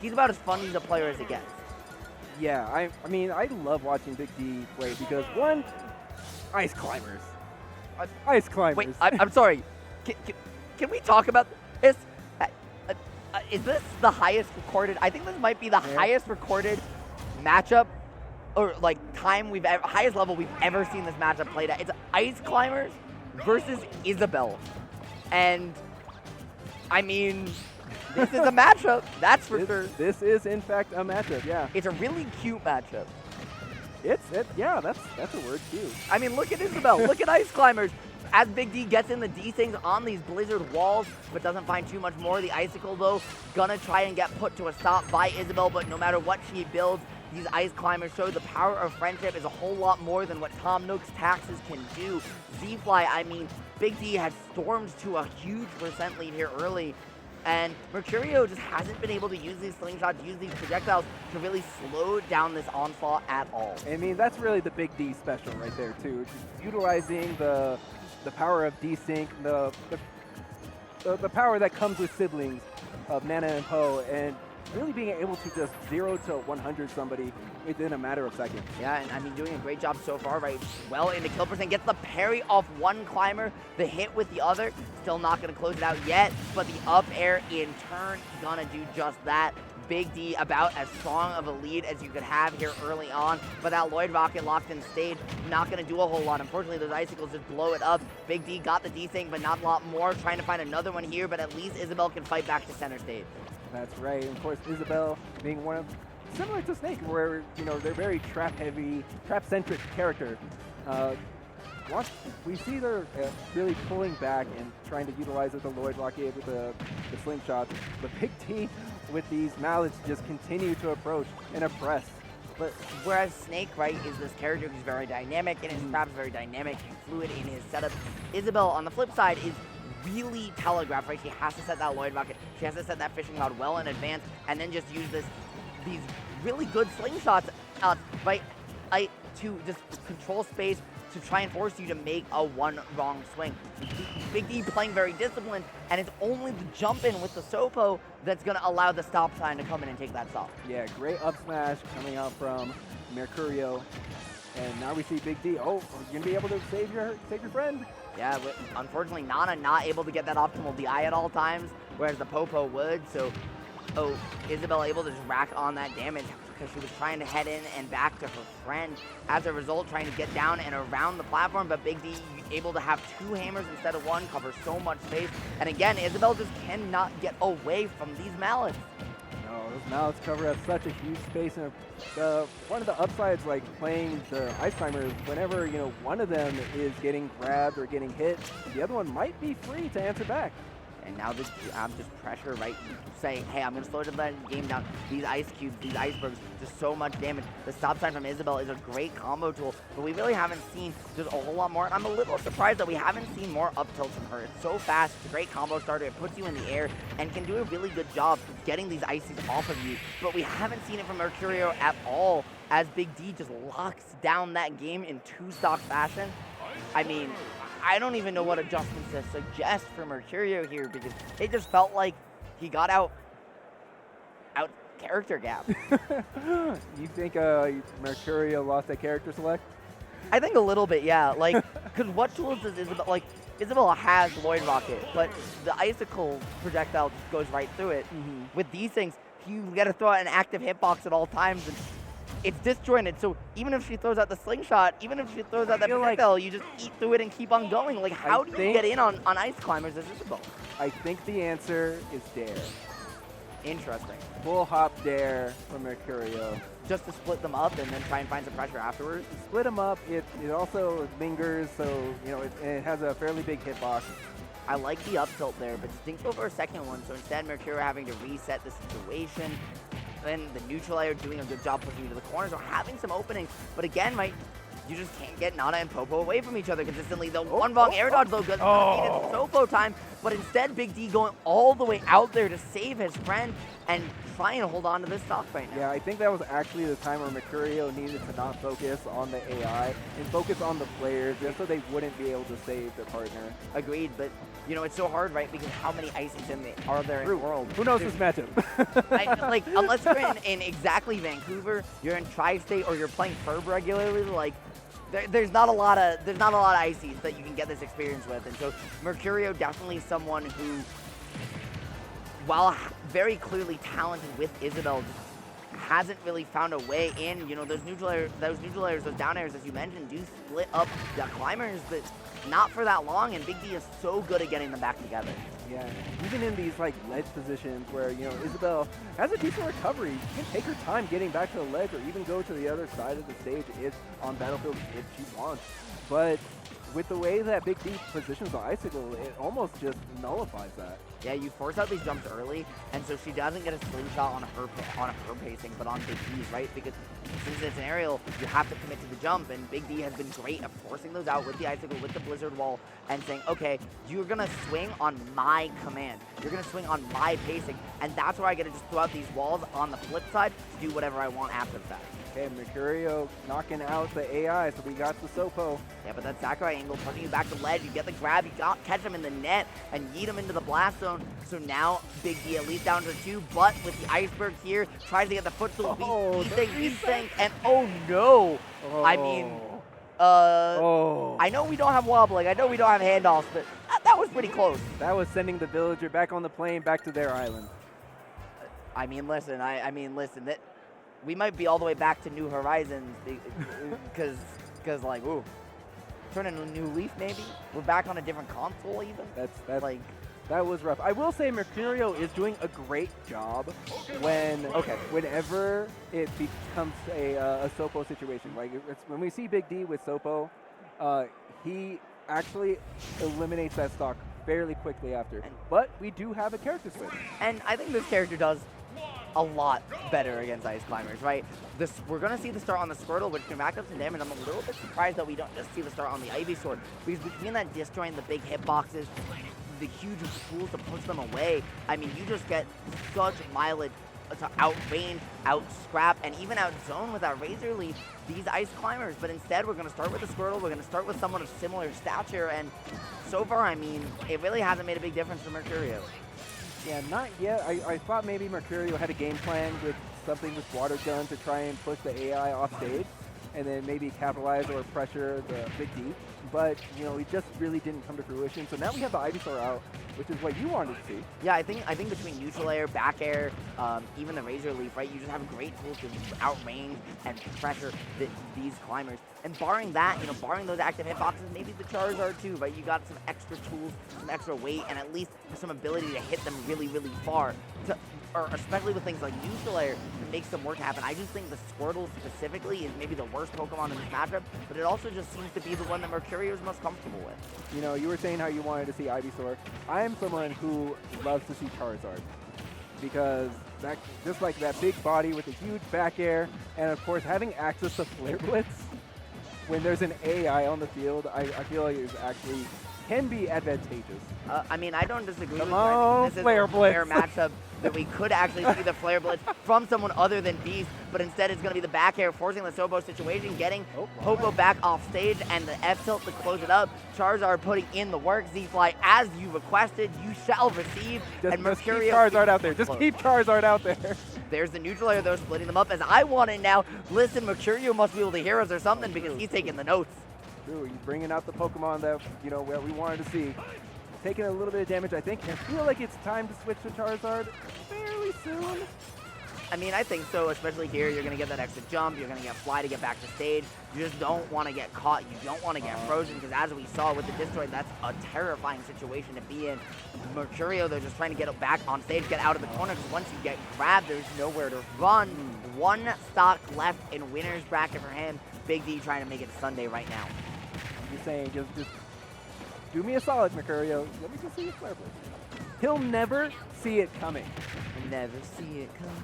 he's about as fun as a player as it gets. Yeah, I mean, I love watching Big D play because, one, ice climbers. Ice climbers. Wait, I'm sorry. Can we talk about this? Is this the highest recorded? I think this might be the highest recorded matchup or like time highest level we've ever seen this matchup played at. It's Ice Climbers versus Isabelle. And I mean, this is a matchup, that's for sure. This is in fact a matchup, yeah. It's a really cute matchup. Yeah, that's a word, cute. I mean, look at Isabelle, look at Ice Climbers. As Big D gets in the D-Things on these blizzard walls, but doesn't find too much more. The Icicle, though, gonna try and get put to a stop by Isabelle, but no matter what she builds, these Ice Climbers show the power of friendship is a whole lot more than what Tom Nook's taxes can do. Z-Fly, I mean, Big D has stormed to a huge % lead here early, and Mercurio just hasn't been able to use these slingshots, use these projectiles to really slow down this onslaught at all. I mean, that's really the Big D special right there, too. Just utilizing the power of desync, the power that comes with siblings of Nana and Poe, and really being able to just 0 to 100 somebody within a matter of seconds. Yeah, and I mean, doing a great job so far, right? Well into kill percent, gets the parry off one climber, the hit with the other, still not gonna close it out yet, but the up air in turn, gonna do just that. Big D about as strong of a lead as you could have here early on, but that Lloyd Rocket locked in stage, not going to do a whole lot. Unfortunately, those Icicles just blow it up. Big D got the D-Thing, but not a lot more. Trying to find another one here, but at least Isabelle can fight back to center stage. That's right. And of course, Isabelle being one of, similar to Snake, where, you know, they're very trap-heavy, trap-centric character. Once we see they're really pulling back and trying to utilize the Lloyd Rocket with the slingshot, the Big D with these mallets just continue to approach and oppress. But whereas Snake, right, is this character who's very dynamic, and his traps very dynamic and fluid in his setup, Isabelle, on the flip side, is really telegraphed, right? She has to set that Lloyd Rocket, she has to set that fishing rod well in advance, and then just use these really good slingshots, right, to just control space, to try and force you to make a one wrong swing. Big D playing very disciplined, and it's only the jump in with the Sopo that's going to allow the stop sign to come in and take that stop. Yeah, great up smash coming out from Mercurio. And now we see Big D. Oh, you're going to be able to save your friend. Yeah, but unfortunately, Nana not able to get that optimal DI at all times, whereas the Popo would. So, Isabelle able to just rack on that damage because she was trying to head in and back to her friend. As a result, trying to get down and around the platform, but Big D able to have 2 hammers instead of 1, cover so much space. And again, Isabelle just cannot get away from these mallets. No, those mallets cover up such a huge space. And one of the upsides, like playing the Ice Climbers, whenever, you know, one of them is getting grabbed or getting hit, the other one might be free to answer back. And now this just pressure, right? Saying, hey, I'm going to slow the game down. These ice cubes, these icebergs, just so much damage. The stop sign from Isabelle is a great combo tool, but we really haven't seen just a whole lot more. And I'm a little surprised that we haven't seen more up tilts from her. It's so fast. It's a great combo starter. It puts you in the air and can do a really good job getting these ices off of you. But we haven't seen it from Mercurio at all, as Big D just locks down that game in 2-stock fashion. I mean, I don't even know what adjustments to suggest for Mercurio here, because it just felt like he got out character gap. You think Mercurio lost that character select? I think a little bit, yeah. Like, because what tools does Isabelle, like, Isabelle has Lloyd Rocket, but the Icicle projectile just goes right through it. With these things, you got to throw out an active hitbox at all times, and it's disjointed. So even if she throws out the slingshot, even if she throws out that projectile, you just eat through it and keep on going. Like, how do you get in on Ice Climbers as Isabelle? I think the answer is dare. Interesting. Full hop dare from Mercurio. Just to split them up and then try and find some pressure afterwards? Split them up. It also lingers, so, you know, it has a fairly big hitbox. I like the up tilt there, but just think go for a second one. So instead, Mercurio having to reset the situation. Then the neutral layer doing a good job pushing you to the corners or having some openings. But again, you just can't get Nana and Popo away from each other consistently. The one wrong air dodge, though, good. Sopo time. But instead, Big D going all the way out there to save his friend and try and hold on to this stock right now. Yeah, I think that was actually the time where Mercurio needed to not focus on the AI and focus on the players just so they wouldn't be able to save their partner. Agreed, but you know, it's so hard, right? Because how many ices are there in the world? Who knows this matchup? Like, unless you're in exactly Vancouver, you're in Tri-State, or you're playing Ferb regularly, like, there's not a lot of ices that you can get this experience with. And so Mercurio definitely someone who, while very clearly talented with Isabelle, just hasn't really found a way in. You know, those neutral airs, those down airs, as you mentioned, do split up the climbers, but not for that long, and Big D is so good at getting them back together. Yeah, even in these like ledge positions where, you know, Isabelle has a decent recovery, she can take her time getting back to the ledge or even go to the other side of the stage on Battlefield if she wants. But with the way that Big D positions the icicle, it almost just nullifies that. Yeah, you force out these jumps early, and so she doesn't get a slingshot on her pacing, but on Big D's, right? Because since it's an aerial, you have to commit to the jump, and Big D has been great at forcing those out with the icicle, with the blizzard wall, and saying, okay, you're gonna swing on my command. You're gonna swing on my pacing, and that's where I get to just throw out these walls on the flip side to do whatever I want after the fact. Okay, Mercurio knocking out the AI, so we got the Sopo. Yeah, but that Sakurai angle, putting you back to ledge, you get the grab, you catch him in the net, and yeet him into the blast zone. So now Big D at least down to 2, but with the iceberg here, tries to get the footstool, beat, and oh no! Oh. I mean, I know we don't have wobbling, I know we don't have handoffs, but that was pretty close. That was sending the villager back on the plane, back to their island. I mean, listen, that we might be all the way back to New Horizons, because like, ooh, turning a new leaf maybe? We're back on a different console even? That's like, that was rough. I will say Mercurio is doing a great job whenever it becomes a Sopo situation. Like when we see Big D with Sopo, he actually eliminates that stock fairly quickly after. But we do have a character switch. And I think this character does a lot better against ice climbers, right? We're going to see the start on the Squirtle, which can rack up some damage. I'm a little bit surprised that we don't just see the start on the Ivysaur, because between that disjoint, the big hitboxes, the huge tools to push them away, I mean, you just get such mileage to outrange, out-scrap, and even out-zone with that Razor Leaf these ice climbers. But instead, we're going to start with the Squirtle. We're going to start with someone of similar stature, and so far, I mean, it really hasn't made a big difference for Mercurio. Yeah, not yet. I thought maybe Mercurio had a game plan with something with Water Gun to try and push the AI off stage, and then maybe capitalize or pressure the Big D. But, you know, it just really didn't come to fruition. So now we have the Ivysaur out, which is what you wanted to see. Yeah, I think between neutral air, back air, even the Razor Leaf, right, you just have great tools to outrange and pressure these climbers. And barring that, you know, barring those active hitboxes, maybe the Charizard too, right? You got some extra tools, some extra weight, and at least some ability to hit them really, really far. Or especially with things like neutral air, it makes some work happen. I just think the Squirtle specifically is maybe the worst Pokemon in this matchup, but it also just seems to be the one that Mercurio is most comfortable with. You know, you were saying how you wanted to see Ivysaur. I am someone who loves to see Charizard, because that, just like that big body with a huge back air, and of course having access to Flare Blitz when there's an AI on the field, I feel like it actually can be advantageous. I mean, I don't disagree with you. On, this is Flare a Blitz. fair matchup that we could actually see the Flare Blitz from someone other than Beast, but instead it's going to be the back air forcing the Sopo situation, getting Popo back off stage, and the F-tilt to close it up. Charizard putting in the work. Z-Fly, as you requested, you shall receive. Just keep Charizard out there. Just keep Charizard out there. There's the neutral air, though, splitting them up. As I want it now, listen, Mercurio must be able to hear us or something, because he's taking the notes. True, he's bringing out the Pokemon that, you know, we wanted to see. Taking a little bit of damage, I think. I feel like it's time to switch to Charizard fairly soon. I mean, I think so, especially here. You're going to get that extra jump. You're going to get Fly to get back to stage. You just don't want to get caught. You don't want to get frozen, because as we saw with the Destroy, that's a terrifying situation to be in. Mercurio, they're just trying to get back on stage, get out of the corner, because once you get grabbed, there's nowhere to run. One stock left in winner's bracket for him. Big D trying to make it Sunday right now. I'm just saying, just do me a solid, Mercurio. Let me just see your Flare Blitz. He'll never see it coming. Never see it coming.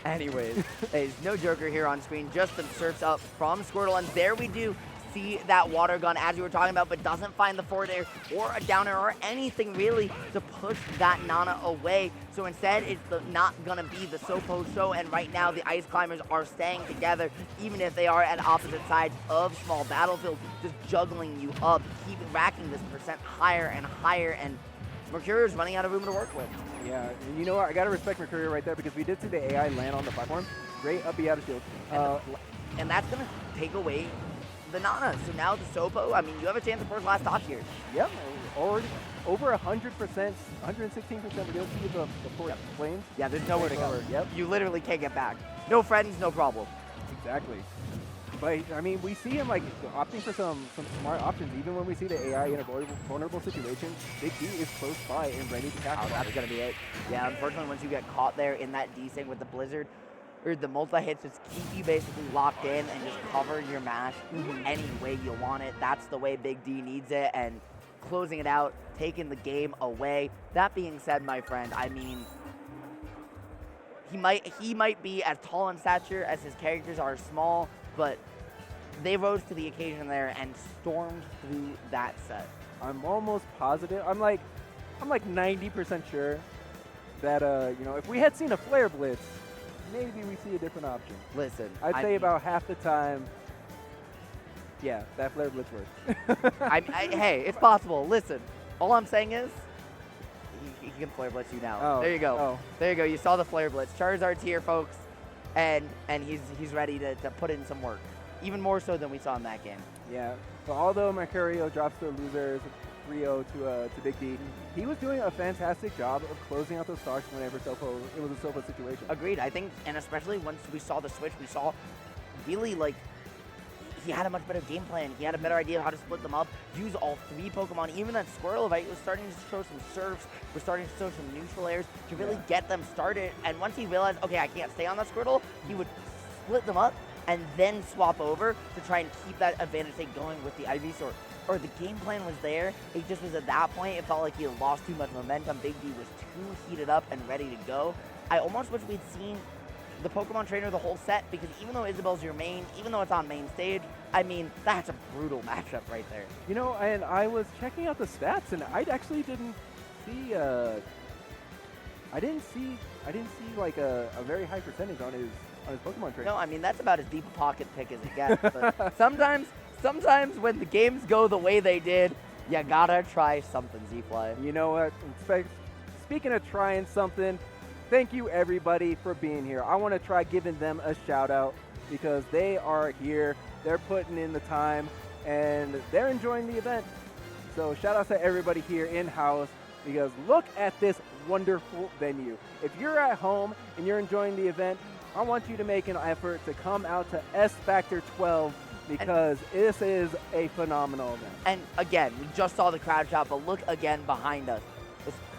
Anyways, there's no Joker here on screen. Just some surfs up from Squirtle, and there we do see that water gun as you were talking about, but doesn't find the forward air or a down air or anything really to push that Nana away. So instead, it's not going to be the Sopo show, and right now the Ice Climbers are staying together, even if they are at opposite sides of small battlefields, just juggling you up, keeping racking this percent higher and higher, and Mercurio's running out of room to work with. Yeah, and you know what? I got to respect Mercurio right there because we did see the AI land on the platform. Great up B out of shield. And that's going to take away the Nana. So now the Sopo, I mean, you have a chance of first last stock here. Yep, already over 100%, 116% redundancy of the four flames. Yeah, there's nowhere to go. Yep. You literally can't get back. No friends, no problem. Exactly. But, I mean, we see him, like, opting for some smart options. Even when we see the AI in a vulnerable situation, Big D is close by and ready to capture. Oh, that's going to be it. Yeah, unfortunately, once you get caught there in that desync with the Blizzard, or the multi-hits just keep you basically locked in and just cover your mash any way you want it. That's the way Big D needs it, and closing it out, taking the game away. That being said, my friend, I mean, he might be as tall in stature as his characters are small, but they rose to the occasion there and stormed through that set. I'm almost positive. I'm like 90% sure that you know, if we had seen a Flare Blitz, maybe we see a different option. Listen, I'd say about half the time, yeah, that Flare Blitz works. Hey, it's possible. Listen, all I'm saying is, he can Flare Blitz you now. Oh, there you go. oh. There you go. You saw the Flare Blitz. Charizard's here, folks, and he's ready to put in some work, even more so than we saw in that game. Yeah. So although Mercurio drops the losers 3-0 to Big D, he was doing a fantastic job of closing out those stocks whenever it was a Sopo situation. Agreed. I think, and especially once we saw the switch, we saw really, like, he had a much better game plan. He had a better idea of how to split them up, use all three Pokemon. Even that Squirtle, right, was starting to show some surfs, was starting to show some neutral airs to really get them started. And once he realized, okay, I can't stay on that Squirtle, he would split them up and then swap over to try and keep that advantage take going with the Ivysaur. Or the game plan was there, it just was at that point, it felt like he had lost too much momentum. Big D was too heated up and ready to go. I almost wish we'd seen the Pokemon trainer the whole set, because even though Isabelle's your main, even though it's on main stage, I mean, that's a brutal matchup right there. You know, and I was checking out the stats, and I actually didn't see, I didn't see like a very high percentage on his Pokemon trainer. No, I mean, that's about as deep a pocket pick as it gets. But sometimes when the games go the way they did, you gotta try something, Z-Fly. You know what? Speaking of trying something, thank you everybody for being here. I want to try giving them a shout out because they are here. They're putting in the time and they're enjoying the event. So shout out to everybody here in-house because look at this wonderful venue. If you're at home and you're enjoying the event, I want you to make an effort to come out to S Factor 12 because this is a phenomenal event. And again, we just saw the crowd shot, but look again behind us.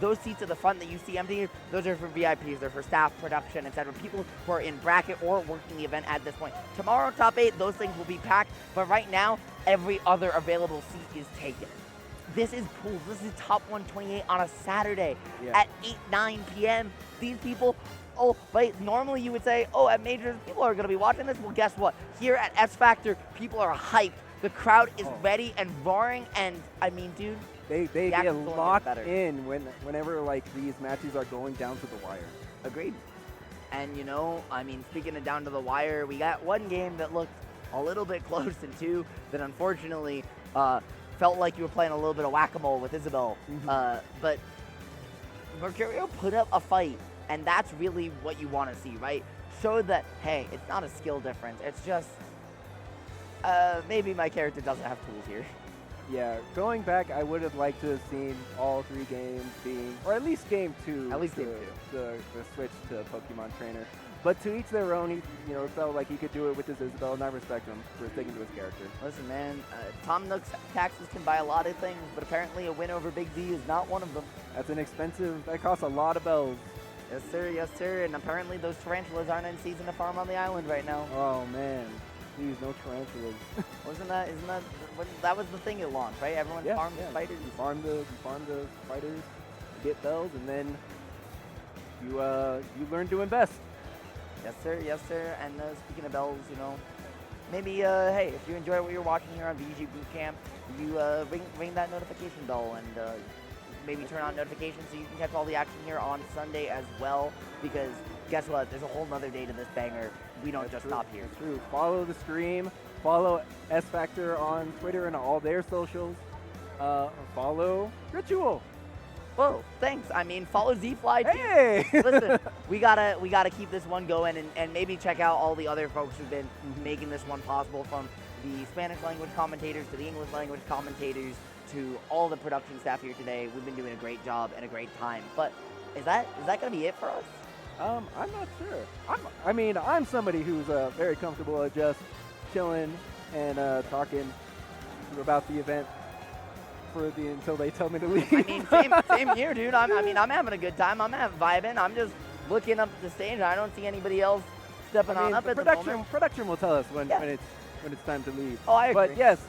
Those seats at the front that you see empty, those are for VIPs, they're for staff, production, etc. People who are in bracket or working the event at this point. Tomorrow, top 8, those things will be packed, but right now, every other available seat is taken. This is pools. This is top 128 on a Saturday at 9 p.m. These people, oh, but normally you would say, oh, at majors, people are going to be watching this. Well, guess what? Here at S Factor, people are hyped. The crowd is ready and roaring, and I mean, dude, They get locked in whenever like these matches are going down to the wire. Agreed. And you know, I mean, speaking of down to the wire, we got one game that looked a little bit close and two that unfortunately felt like you were playing a little bit of whack-a-mole with Isabelle. But Mercurio put up a fight, and that's really what you want to see, right? Showed that, hey, it's not a skill difference. It's just maybe my character doesn't have tools here. Yeah, going back, I would have liked to have seen all 3 games being, or at least game 2. At least game 2. The switch to Pokemon Trainer. But to each their own, he, you know, felt like he could do it with his Isabelle, and I respect him for sticking to his character. Listen, man, Tom Nook's taxes can buy a lot of things, but apparently a win over Big D is not one of them. That's an expensive, that costs a lot of bells. Yes, sir, yes, sir. And apparently those tarantulas aren't in season to farm on the island right now. Oh, man. Please, no tarantulas. Isn't that was the thing it launched, right? Everyone farmed the fighters. You farm the fighters, get bells, and then you learn to invest. Yes, sir. Yes, sir. And speaking of bells, you know, maybe, hey, if you enjoy what you're watching here on VGBootCamp, you ring that notification bell and maybe turn on notifications so you can catch all the action here on Sunday as well. Because guess what? There's a whole nother day to this banger. We don't just stop here. It's true. Follow the stream. Follow S Factor on Twitter and all their socials. Follow Ritual. Whoa, thanks. I mean, follow Z-Fly too. Hey! Listen, we gotta keep this one going and maybe check out all the other folks who've been making this one possible, from the Spanish language commentators to the English language commentators to all the production staff here today. We've been doing a great job and a great time. But is that gonna be it for us? I'm not sure. I'm somebody who's very comfortable at just chilling and talking about the event until they tell me to leave. I mean, same here, dude. I'm having a good time. I'm vibing. I'm just looking up at the stage. I don't see anybody else stepping on up at the moment. Production will tell us when it's time to leave. Oh, I agree. But yes,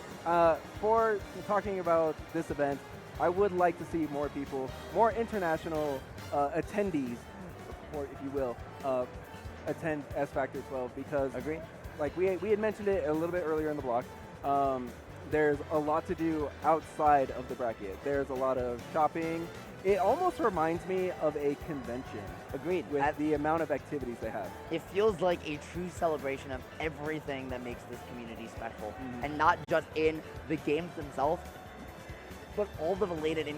for talking about this event, I would like to see more people, more international attendees, or if you will, attend S Factor 12 because, Agree. like we had mentioned it a little bit earlier in the block. There's a lot to do outside of the bracket. There's a lot of shopping. It almost reminds me of a convention. Agreed. With the amount of activities they have. It feels like a true celebration of everything that makes this community special. And not just in the games themselves, but all the related